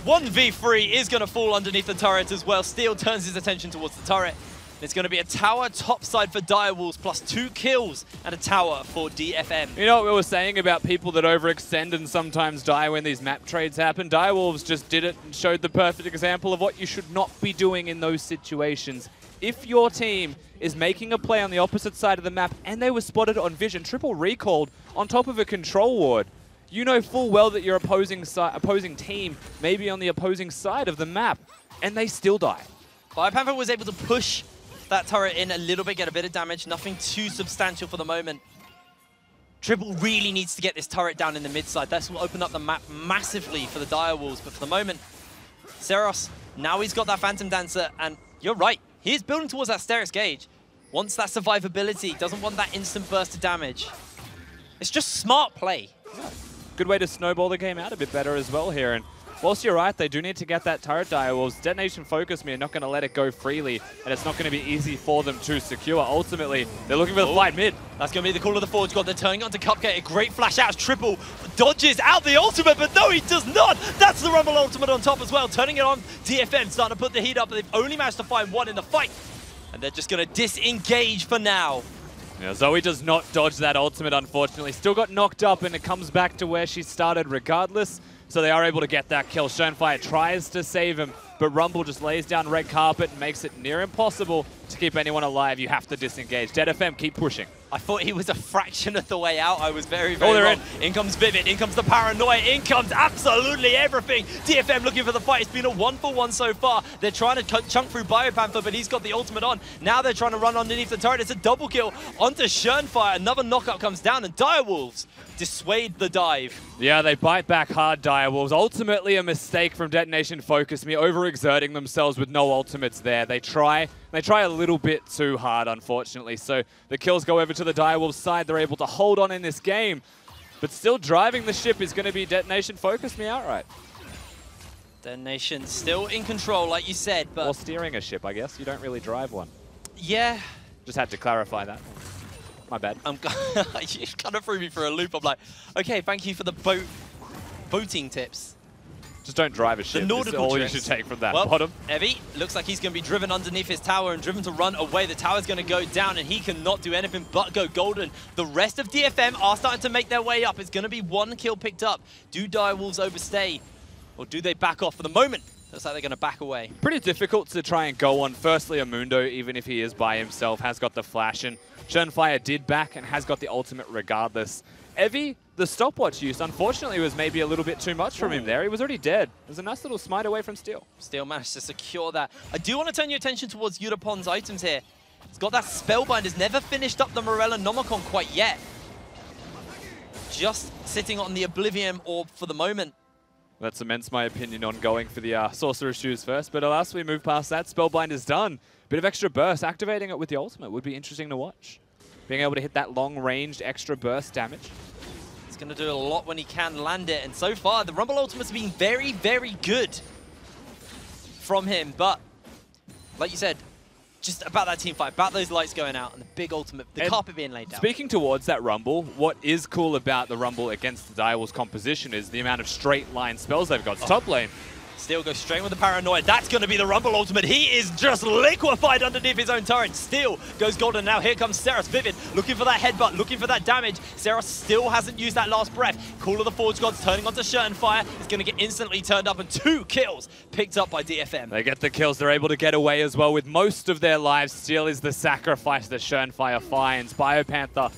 1v3 is going to fall underneath the turret as well. Steel turns his attention towards the turret. It's going to be a tower topside for Direwolves, plus 2 kills and a tower for DFM. You know what we were saying about people that overextend and sometimes die when these map trades happen? Direwolves just did it and showed the perfect example of what you should not be doing in those situations. If your team is making a play on the opposite side of the map and they were spotted on vision, triple recalled on top of a control ward, you know full well that your opposing team may be on the opposing side of the map, and they still die. FirePanther was able to push that turret in a little bit, get a bit of damage, nothing too substantial for the moment. Triple really needs to get this turret down in the mid side. This will open up the map massively for the Direwolves, but for the moment, Seros, now he's got that Phantom Dancer, and you're right, he is building towards that Steris Gauge. Wants that survivability, doesn't want that instant burst of damage. It's just smart play. Yeah. Good way to snowball the game out a bit better as well here. And whilst you're right, they do need to get that turret Direwolves. Detonation Focus Me are not going to let it go freely, and it's not going to be easy for them to secure. Ultimately, they're looking for the fight mid. That's going to be the call of the Forge God. They're turning onto Cupcake. A great flash out. Triple dodges out the ultimate, but no, he does not. That's the Rumble ultimate on top as well. Turning it on. DFM starting to put the heat up, but they've only managed to find one in the fight. And they're just going to disengage for now. Yeah, Zoe does not dodge that ultimate, unfortunately. Still got knocked up, and it comes back to where she started regardless. So they are able to get that kill. Schönfire tries to save him, but Rumble just lays down red carpet and makes it near impossible to keep anyone alive. You have to disengage. DFM, keep pushing. I thought he was a fraction of the way out. I was very, very wrong. In comes Vivid, in comes the Paranoia, in comes absolutely everything. DFM looking for the fight. It's been a 1-for-1 so far. They're trying to chunk through Biopanther, but he's got the ultimate on. Now they're trying to run underneath the turret. It's a double kill onto Schönfire. Another knockup comes down, and Direwolves dissuade the dive. Yeah, they bite back hard, Direwolves. Ultimately a mistake from Detonation Focus Me, overexerting themselves with no ultimates there. They try a little bit too hard, unfortunately. So the kills go over to the Direwolves side. They're able to hold on in this game. But still driving the ship is going to be Detonation Focus Me outright. Detonation still in control, like you said, but... Or steering a ship, I guess. You don't really drive one. Yeah. Just had to clarify that. My bad. You kind of threw me for a loop. I'm like, okay, thank you for the boating tips. Just don't drive a ship. The That's all you should take from that. Well, Bottom. Evie looks like he's going to be driven underneath his tower and driven to run away. The tower's going to go down, and he cannot do anything but go golden. The rest of DFM are starting to make their way up. It's going to be one kill picked up. Do Direwolves overstay, or do they back off? For the moment, looks like they're going to back away. Pretty difficult to try and go on. Firstly, Amundo, even if he is by himself, has got the flash, and Schönfire did back and has got the ultimate regardless. Evie, the stopwatch use, unfortunately, was maybe a little bit too much from him there. He was already dead. There's a nice little smite away from Steel. Steel managed to secure that. I do want to turn your attention towards Yudapon's items here. He's got that Spellbind. He's never finished up the Morella Nomicon quite yet. Just sitting on the Oblivion Orb for the moment. That cements my opinion on going for the Sorcerer's Shoes first, but alas, we move past that. Spellbind is done. Bit of extra burst. Activating it with the ultimate would be interesting to watch. Being able to hit that long-ranged extra burst damage. He's going to do a lot when he can land it, and so far, the Rumble Ultimate's been very, very good from him, but like you said, just about that team fight, about those lights going out, and the big ultimate, the carpet being laid down. Speaking towards that Rumble, what is cool about the Rumble against the Direwolves composition is the amount of straight line spells they've got. Top lane. Steel goes straight with the Paranoia. That's going to be the Rumble ultimate. He is just liquefied underneath his own turret. Steel goes golden. Now here comes Seros. Vivid looking for that headbutt, looking for that damage. Seros still hasn't used that last breath. Call of the Forge Gods turning onto Schönfire. It's going to get instantly turned up, and 2 kills picked up by DFM. They get the kills. They're able to get away as well with most of their lives. Steel is the sacrifice that Schönfire finds. Biopanther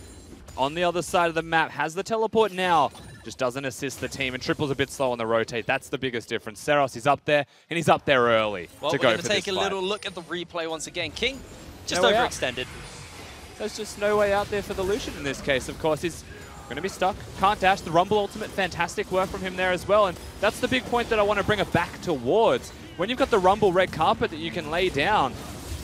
on the other side of the map has the teleport now. Just doesn't assist the team, and Triple's a bit slow on the rotate. That's the biggest difference. Seros is up there, and he's up there early well, to we're go going for to this take a fight. little look at the replay once again. King just No way overextended. There's just no way out there for the Lucian in this case. Of course, he's going to be stuck. Can't dash. The Rumble ultimate, fantastic work from him there as well. And that's the big point that I want to bring it back towards. When you've got the Rumble red carpet that you can lay down,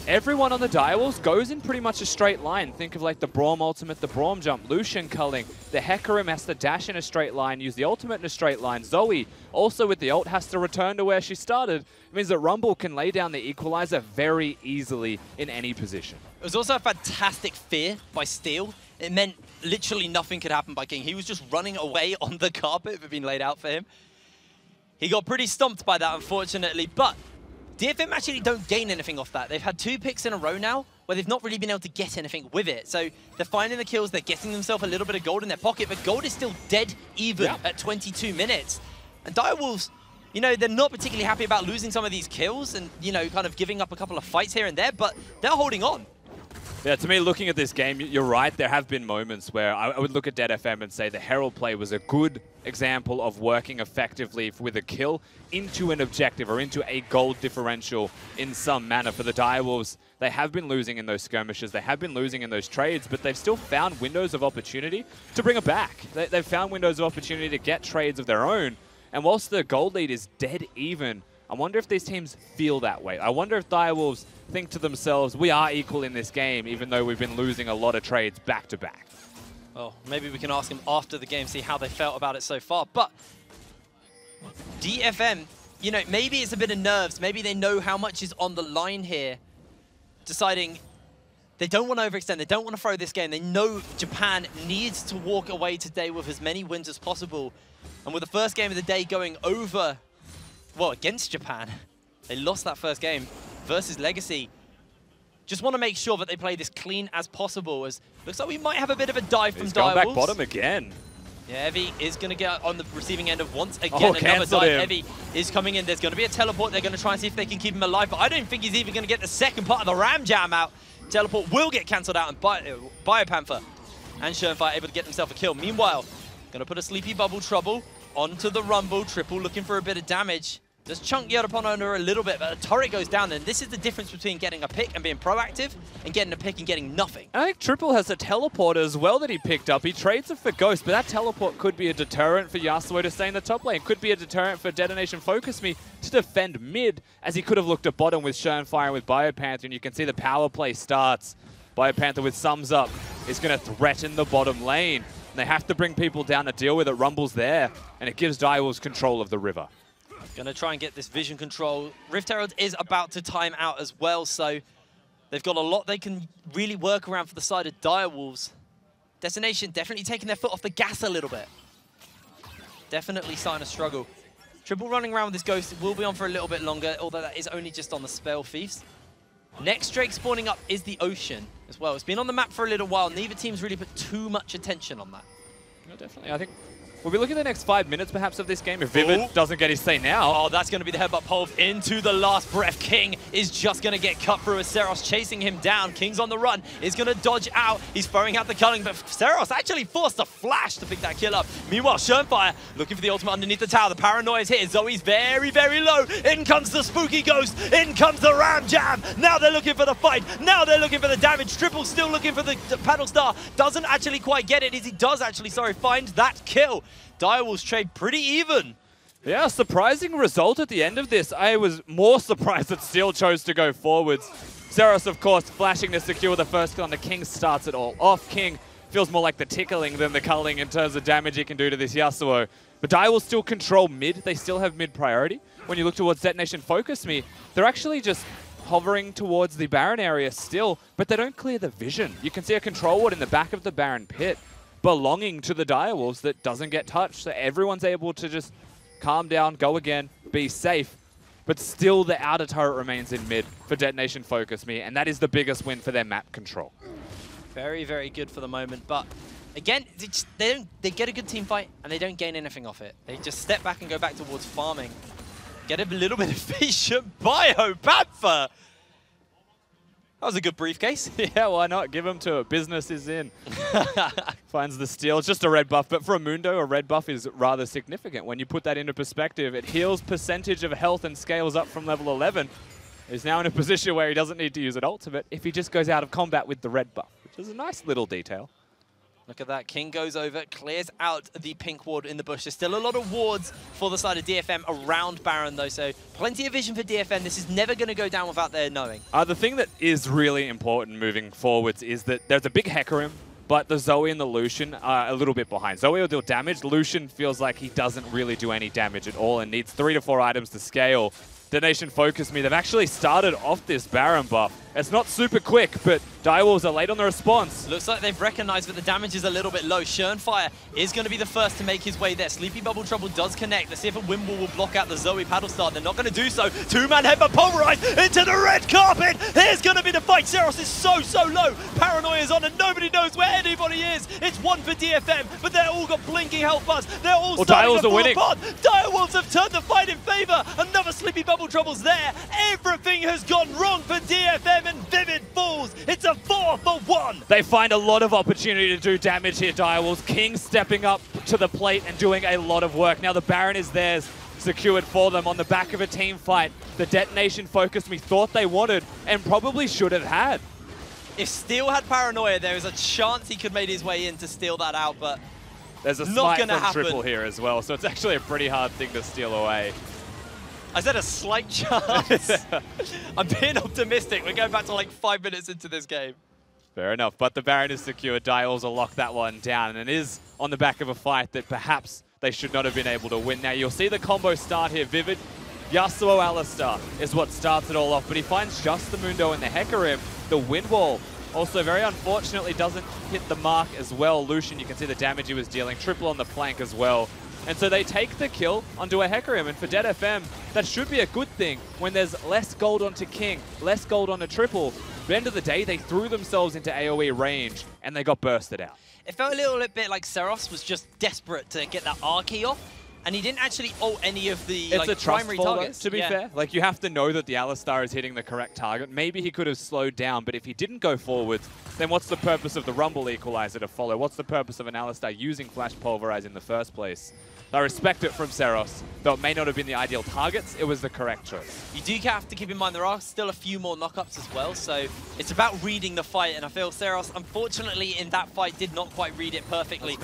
everyone on the Direwolves goes in pretty much a straight line. Think of like the Braum ultimate, the Braum jump, Lucian culling. The Hecarim has to dash in a straight line, use the ultimate in a straight line. Zoe, also with the ult, has to return to where she started. It means that Rumble can lay down the equalizer very easily in any position. It was also a fantastic fear by Steel. It meant literally nothing could happen by King. He was just running away on the carpet that had been laid out for him. He got pretty stomped by that, unfortunately, but DFM actually don't gain anything off that. They've had 2 picks in a row now where they've not really been able to get anything with it. So they're finding the kills, they're getting themselves a little bit of gold in their pocket, but gold is still dead even at 22 minutes. And Direwolves, you know, they're not particularly happy about losing some of these kills and, you know, kind of giving up a couple of fights here and there, but they're holding on. Yeah, to me, looking at this game, you're right. There have been moments where I would look at Dead FM and say the Herald play was a good example of working effectively with a kill into an objective or into a gold differential in some manner. For the Direwolves, they have been losing in those skirmishes. They have been losing in those trades, but they've still found windows of opportunity to bring it back. They've found windows of opportunity to get trades of their own. And whilst the gold lead is dead even, I wonder if these teams feel that way. I wonder if Direwolves think to themselves, we are equal in this game, even though we've been losing a lot of trades back to back. Well, maybe we can ask them after the game, see how they felt about it so far. But DFM, you know, maybe it's a bit of nerves. Maybe they know how much is on the line here, deciding they don't want to overextend. They don't want to throw this game. They know Japan needs to walk away today with as many wins as possible. And with the first game of the day going over, well, against Japan, they lost that first game versus Legacy. Just want to make sure that they play this clean as possible, as looks like we might have a bit of a dive from He's going Direwolves. back bottom again. Yeah, Evie is going to get on the receiving end of once again another dive. Evie is coming in. There's going to be a teleport. They're going to try and see if they can keep him alive, but I don't think he's even going to get the second part of the Ram Jam out. Teleport will get cancelled out, and Biopanther and Schoenfire able to get themselves a kill. Meanwhile, going to put a Sleepy Bubble Trouble onto the Rumble. Triple looking for a bit of damage. Does chunk Yodapon under a little bit, but the turret goes down, and this is the difference between getting a pick and being proactive and getting a pick and getting nothing. I think Triple has a teleport as well that he picked up. He trades it for Ghost, but that teleport could be a deterrent for Yasuo to stay in the top lane. Could be a deterrent for Detonation Focus Me to defend mid, as he could have looked at bottom with Schoenfire and with Biopanther, and you can see the power play starts. Biopanther with Sums Up is going to threaten the bottom lane. And they have to bring people down to deal with it. Rumble's there, and it gives Direwolves control of the river. Gonna try and get this vision control. Rift Herald is about to time out as well, so they've got a lot they can really work around for the side of Direwolves. Destination definitely taking their foot off the gas a little bit. Definitely starting to struggle. Triple running around with this Ghost will be on for a little bit longer, although that is only just on the Spell Thieves. Next Drake spawning up is the Ocean as well. It's been on the map for a little while. Neither team's really put too much attention on that. No, definitely. I think we'll be looking at the next 5 minutes, perhaps, of this game. If Vivid doesn't get his say now. Oh, that's going to be the headbutt pole into the last breath. King is just going to get cut through as Seros chasing him down. King's on the run. Is going to dodge out. He's throwing out the culling, but Seros actually forced a flash to pick that kill up. Meanwhile, Schoenfire looking for the ultimate underneath the tower. The paranoia is here. Zoe's very, very low. In comes the spooky Ghost. In comes the Ram Jam. Now they're looking for the fight. Now they're looking for the damage. Triple still looking for the paddle star. Doesn't actually quite get it. He does actually, find that kill. Direwolves trade pretty even. Yeah, surprising result at the end of this. I was more surprised that Steel chose to go forwards. Zeros, of course, flashing to secure the first kill on the King starts it all off. King feels more like the tickling than the culling in terms of damage he can do to this Yasuo. But Direwolves still control mid. They still have mid priority. When you look towards Detonation Focus Me, they're actually just hovering towards the Baron area still, but they don't clear the vision. You can see a control ward in the back of the Baron pit belonging to the Direwolves that doesn't get touched. So everyone's able to just calm down, go again, be safe. But still the outer turret remains in mid for Detonation Focus Me, and that is the biggest win for their map control. Very, very good for the moment. But again, they get a good team fight and they don't gain anything off it. They just step back and go back towards farming. Get a little bit of efficient Biopanther. That was a good briefcase. Yeah, why not? Give him to it. Business is in. Finds the steal. It's just a red buff, but for a Mundo, a red buff is rather significant. When you put that into perspective, it heals percentage of health and scales up from level 11. He's now in a position where he doesn't need to use an ultimate if he just goes out of combat with the red buff, which is a nice little detail. Look at that. King goes over, clears out the pink ward in the bush. There's still a lot of wards for the side of DFM around Baron, though, so plenty of vision for DFM. This is never going to go down without their knowing. The thing that is really important moving forwards is that there's a big Hecarim, but the Zoe and the Lucian are a little bit behind. Zoe will deal damage. Lucian feels like he doesn't really do any damage at all and needs 3 to 4 items to scale. Detonation Focus Me. They've actually started off this Baron buff. It's not super quick, but Direwolves are late on the response. Looks like they've recognized that the damage is a little bit low. Schoenfire is going to be the first to make his way there. Sleepy Bubble Trouble does connect. Let's see if a Wimble will block out the Zoe paddle start. They're not going to do so. Two-man headbutt pulverized into the red carpet. Here's going to be the fight. Seros is so low. Paranoia is on and nobody knows where anybody is. It's one for DFM, but they're all got blinking health bars. They're all starting to fall apart. Direwolves have turned the fight in favor. Another Sleepy Bubble Trouble's there. Everything has gone wrong for DFM and Vivid falls. It's a 4-for-1. They find a lot of opportunity to do damage here, Direwolves. King stepping up to the plate and doing a lot of work. Now the Baron is theirs, secured for them on the back of a team fight. The Detonation Focus Me thought they wanted and probably should have had. If Steel had Paranoia, there is a chance he could make his way in to steal that out, but there's a smite from Triple here as well, so it's actually a pretty hard thing to steal away. I said a slight chance. I'm being optimistic. We're going back to like 5 minutes into this game. Fair enough, but the Baron is secure. Direwolves will lock that one down, and it is on the back of a fight that perhaps they should not have been able to win. Now you'll see the combo start here. Vivid, Yasuo Alistar is what starts it all off, but he finds just the Mundo and the Hecarim. The Wind Wall also very unfortunately doesn't hit the mark as well. Lucian, you can see the damage he was dealing. Triple on the flank as well. And so they take the kill onto a Hecarim, and for DFM, that should be a good thing when there's less gold onto King, less gold onto Triple. But at the end of the day, they threw themselves into AoE range and they got bursted out. It felt a little bit like Seros was just desperate to get that R key off, and he didn't actually ult any of the It's a primary trust fall, targets. to be fair. Like, you have to know that the Alistar is hitting the correct target. Maybe he could have slowed down, but if he didn't go forward, then what's the purpose of the Rumble Equalizer to follow? What's the purpose of an Alistar using Flash Pulverize in the first place? I respect it from Seros, though it may not have been the ideal targets, it was the correct choice. You do have to keep in mind there are still a few more knockups as well, so it's about reading the fight, and I feel Seros, unfortunately, in that fight did not quite read it perfectly.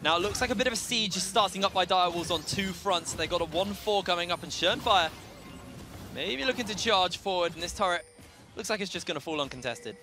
Now it looks like a bit of a siege is starting up by Direwolves on two fronts. They got a 1-4 coming up, and Schönfire maybe looking to charge forward, and this turret looks like it's just going to fall uncontested.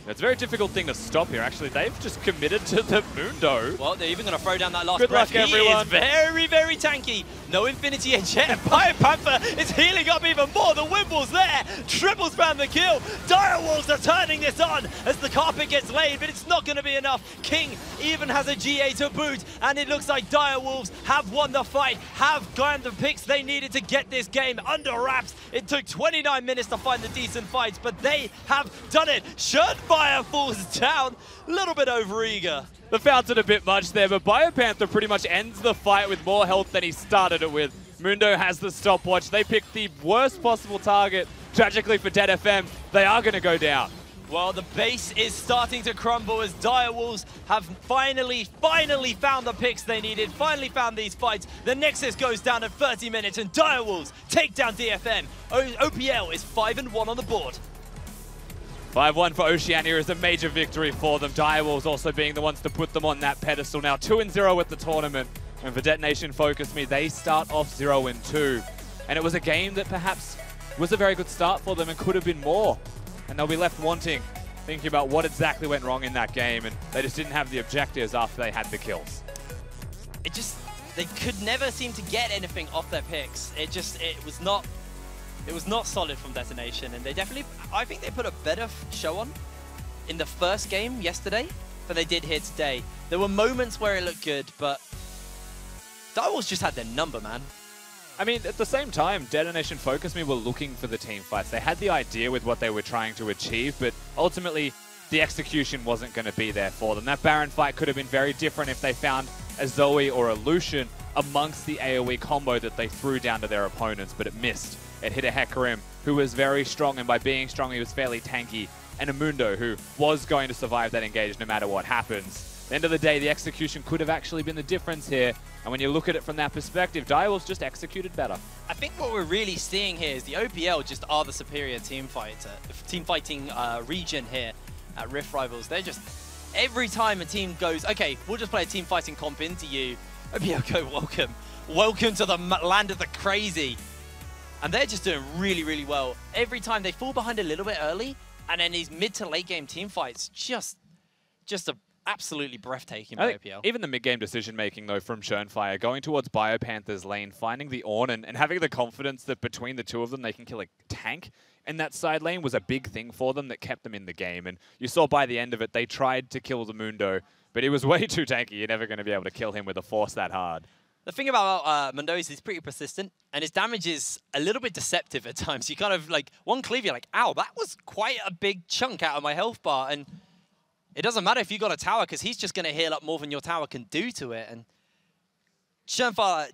It's a very difficult thing to stop here, actually. They've just committed to the Mundo. Well, they're even going to throw down that last Good breath. luck, everyone. He is very, very tanky. No Infinity Edge yet. Panther is healing up even more. The Wimble's there. Triples found the kill. Direwolves are turning this on as the carpet gets laid, but it's not going to be enough. King even has a GA to boot, and it looks like Direwolves have won the fight, have gotten the picks they needed to get this game under wraps. It took 29 minutes to find the decent fights, but they have done it. Schönfire falls down, a little bit overeager. The fountain a bit much there, but Biopanther pretty much ends the fight with more health than he started it with. Mundo has the stopwatch. They picked the worst possible target. Tragically for DFM, they are going to go down. Well, the base is starting to crumble as Direwolves have finally found the picks they needed, finally found these fights. The Nexus goes down at 30 minutes and Direwolves take down DFM. OPL is 5-1 on the board. 5-1 for Oceania is a major victory for them. Direwolves also being the ones to put them on that pedestal now. 2-0 at the tournament. And for Detonation Focus Me, they start off 0-2. And it was a game that perhaps was a very good start for them and could have been more. And they'll be left wanting, thinking about what exactly went wrong in that game. And they just didn't have the objectives after they had the kills. They could never seem to get anything off their picks. It was not solid from Detonation, and I think they put a better show on in the first game yesterday than they did here today. There were moments where it looked good, but Direwolves just had their number, man. I mean, at the same time, Detonation Focus Me were looking for the team fights. They had the idea with what they were trying to achieve, but ultimately the execution wasn't going to be there for them. That Baron fight could have been very different if they found a Zoe or a Lucian amongst the AoE combo that they threw down to their opponents, but it missed. It hit a Hecarim, who was very strong, and by being strong, he was fairly tanky, and a Mundo, who was going to survive that engage no matter what happens. At the end of the day, the execution could have actually been the difference here, and when you look at it from that perspective, Direwolves just executed better. I think what we're really seeing here is the OPL just are the superior team fighting region here at Rift Rivals. They're just, every time a team goes, okay, we'll just play a team fighting comp into you, OPL go, welcome. Welcome to the land of the crazy. And they're just doing really, really well. Every time they fall behind a little bit early, and then these mid to late game team fights, just absolutely breathtaking by OPL. Even the mid-game decision-making, though, from Schönfire, going towards Biopanther's lane, finding the Ornn, and having the confidence that between the two of them, they can kill a tank in that side lane was a big thing for them that kept them in the game. And you saw by the end of it, they tried to kill the Mundo, but he was way too tanky. You're never going to be able to kill him with a force that hard. The thing about Mundo is he's pretty persistent, and his damage is a little bit deceptive at times. You kind of, like, one cleave, you're like, ow, that was quite a big chunk out of my health bar, and it doesn't matter if you got a tower, because he's just going to heal up more than your tower can do to it. And Schönfire,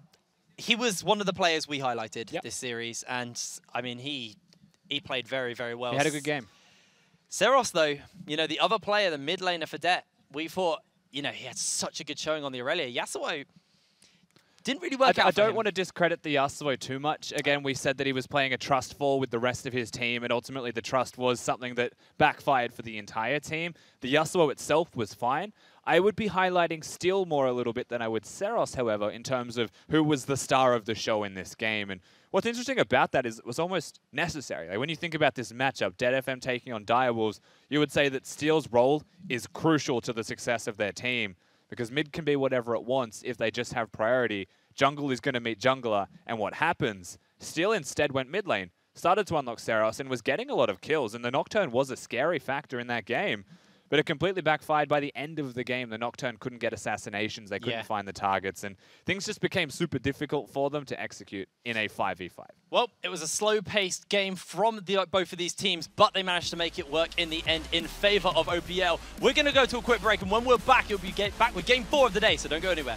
he was one of the players we highlighted this series, and, I mean, he played very, very well. He had a good game. Seros, though, you know, the other player, the mid laner for Det, we thought, you know, he had such a good showing on the Aurelia. Yasuo didn't really work out I for him. don't want to discredit the Yasuo too much. Again, we said that he was playing a trust fall with the rest of his team, and ultimately the trust was something that backfired for the entire team. The Yasuo itself was fine. I would be highlighting Steel more a little bit than I would Seros, however, in terms of who was the star of the show in this game. And what's interesting about that is it was almost necessary. Like, when you think about this matchup, DFM taking on Direwolves, you would say that Steel's role is crucial to the success of their team, because mid can be whatever it wants if they just have priority. Jungle is going to meet jungler, and what happens? Steel instead went mid lane, started to unlock Seros, and was getting a lot of kills, and the Nocturne was a scary factor in that game. But it completely backfired. By the end of the game, the Nocturne couldn't get assassinations. They couldn't find the targets. And things just became super difficult for them to execute in a 5v5. Well, it was a slow-paced game from both of these teams, but they managed to make it work in the end in favor of OPL. We're going to go to a quick break, and when we're back, you'll be back with Game 4 of the day, so don't go anywhere.